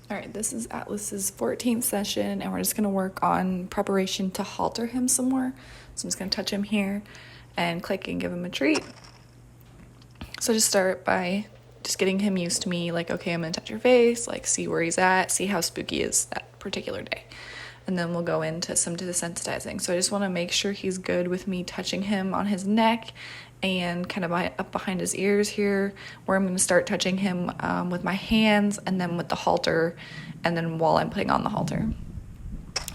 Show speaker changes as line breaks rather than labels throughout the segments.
All right, this is Atlas's 14th session, and we're just gonna work on preparation to halter him some more. So I'm just gonna touch him here and click and give him a treat. So just start by just getting him used to me, like, okay, I'm gonna touch your face, like, see where he's at, see how spooky is that particular day. And then we'll go into some desensitizing. So I just wanna make sure he's good with me touching him on his neck and kind of up behind his ears here, where I'm going to start touching him with my hands and then with the halter, and then while I'm putting on the halter.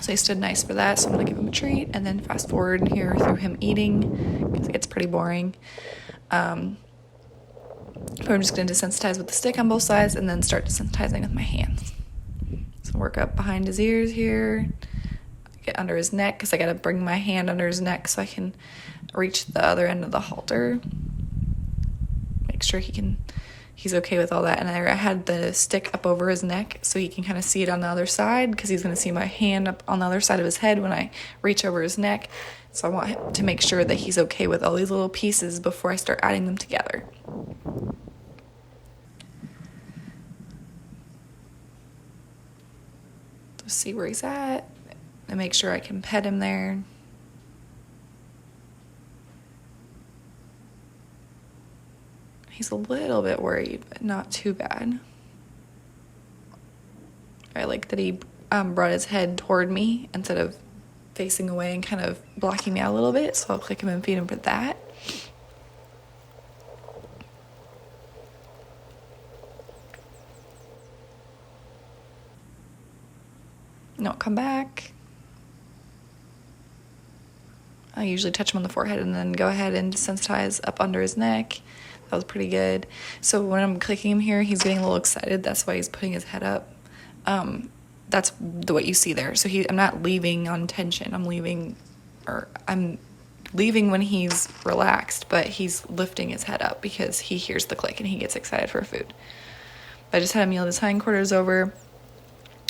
So he stood nice for that, so I'm going to give him a treat, and then fast forward here through him eating, because it gets pretty boring. But I'm just going to desensitize with the stick on both sides, and then start desensitizing with my hands. So work up behind his ears here, get under his neck, because I got to bring my hand under his neck so I can reach the other end of the halter. Make sure he's okay with all that. And I had the stick up over his neck so he can kind of see it on the other side, because he's going to see my hand up on the other side of his head when I reach over his neck. So I want him to make sure that he's okay with all these little pieces before I start adding them together. So see where he's at and make sure I can pet him there. He's a little bit worried, but not too bad. I like that he brought his head toward me instead of facing away and kind of blocking me out a little bit, so I'll click him and feed him for that. No, come back. I usually touch him on the forehead and then go ahead and desensitize up under his neck. That was pretty good. So when I'm clicking him here, he's getting a little excited. That's why he's putting his head up. That's what you see there. So I'm not leaving on tension. I'm leaving when he's relaxed, but he's lifting his head up because he hears the click and he gets excited for food. But I just had him yield his hindquarters over.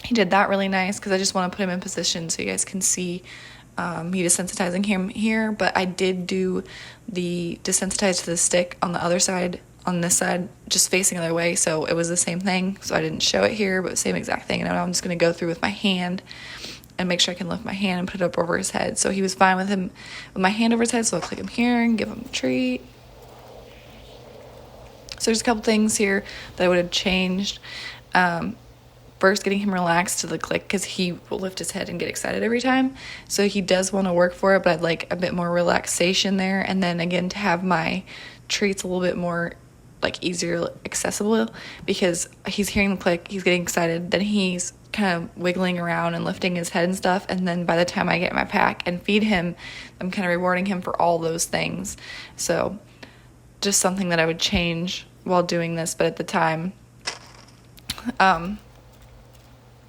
He did that really nice because I just want to put him in position so you guys can see me desensitizing him here. But I did do the desensitize to the stick on the other side, on this side, just facing the other way, so it was the same thing. So I didn't show it here, but same exact thing. And now I'm just going to go through with my hand and make sure I can lift my hand and put it up over his head. So he was fine with my hand over his head, so I'll click him here and give him a treat. So there's a couple things here that I would have changed. First, getting him relaxed to the click, because he will lift his head and get excited every time. So he does want to work for it, but I'd like a bit more relaxation there. And then again, to have my treats a little bit more like easier accessible, because he's hearing the click, he's getting excited, then he's kind of wiggling around and lifting his head and stuff. And then by the time I get my pack and feed him, I'm kind of rewarding him for all those things. So just something that I would change while doing this. But at the time,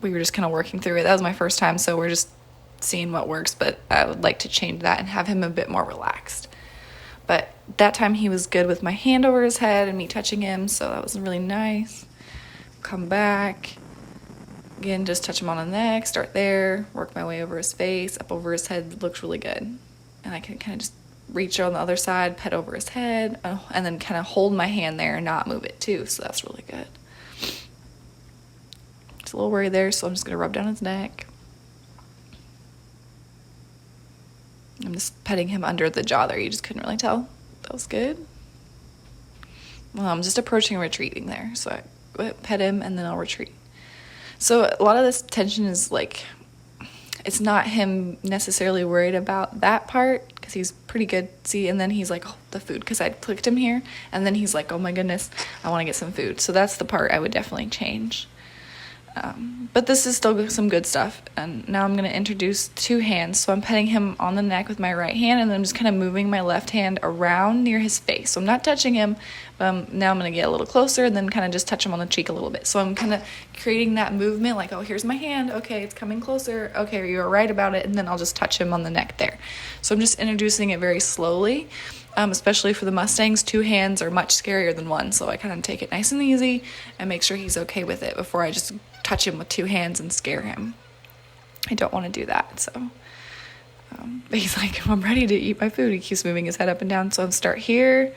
we were just kind of working through it. That was my first time, so we're just seeing what works, but I would like to change that and have him a bit more relaxed. But that time he was good with my hand over his head and me touching him, so that was really nice. Come back. Again, just touch him on the neck, start there, work my way over his face, up over his head. Looks really good. And I can kind of just reach on the other side, pet over his head, and then kind of hold my hand there and not move it too, so that's really good. A little worried there, so I'm just going to rub down his neck. I'm just petting him under the jaw there. You just couldn't really tell. That was good. Well, I'm just approaching and retreating there. So I pet him and then I'll retreat. So a lot of this tension is like, it's not him necessarily worried about that part, because he's pretty good. See, and then he's like, oh, the food, because I clicked him here. And then he's like, oh my goodness, I want to get some food. So that's the part I would definitely change. But this is still some good stuff. And now I'm going to introduce two hands. So I'm petting him on the neck with my right hand, and then I'm just kind of moving my left hand around near his face. So I'm not touching him, but now I'm going to get a little closer and then kind of just touch him on the cheek a little bit. So I'm kind of creating that movement, like, oh, here's my hand. Okay, it's coming closer. Okay, you were right about it. And then I'll just touch him on the neck there. So I'm just introducing it very slowly. Especially for the Mustangs, two hands are much scarier than one. So I kind of take it nice and easy and make sure he's okay with it before I just touch him with two hands and scare him. I don't want to do that. So, but he's like, I'm ready to eat my food. He keeps moving his head up and down. So I'll start here,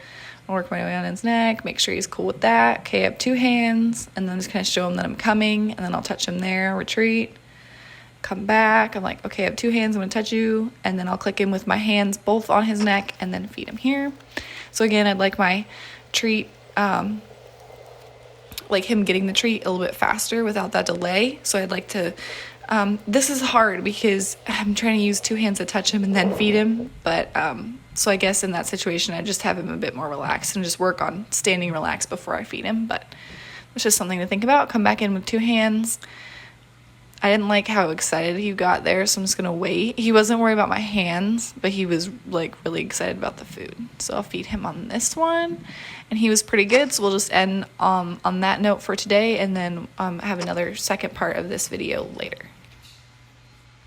I'll work my way on his neck, make sure he's cool with that. Okay, I have 2 hands, and then just kind of show him that I'm coming, and then I'll touch him there, retreat, come back. I'm like, okay, I have 2 hands, I'm gonna touch you, and then I'll click in with my hands both on his neck, and then feed him here. So again, I'd like my treat, like him getting the treat a little bit faster without that delay. So I'd like to, this is hard because I'm trying to use 2 hands to touch him and then feed him, but so I guess in that situation I just have him a bit more relaxed and just work on standing relaxed before I feed him. But it's just something to think about. Come back in with 2 hands. I didn't like how excited he got there, so I'm just gonna wait. He wasn't worried about my hands, but he was like really excited about the food. So I'll feed him on this one, and he was pretty good. So we'll just end on that note for today, and then have another second part of this video later.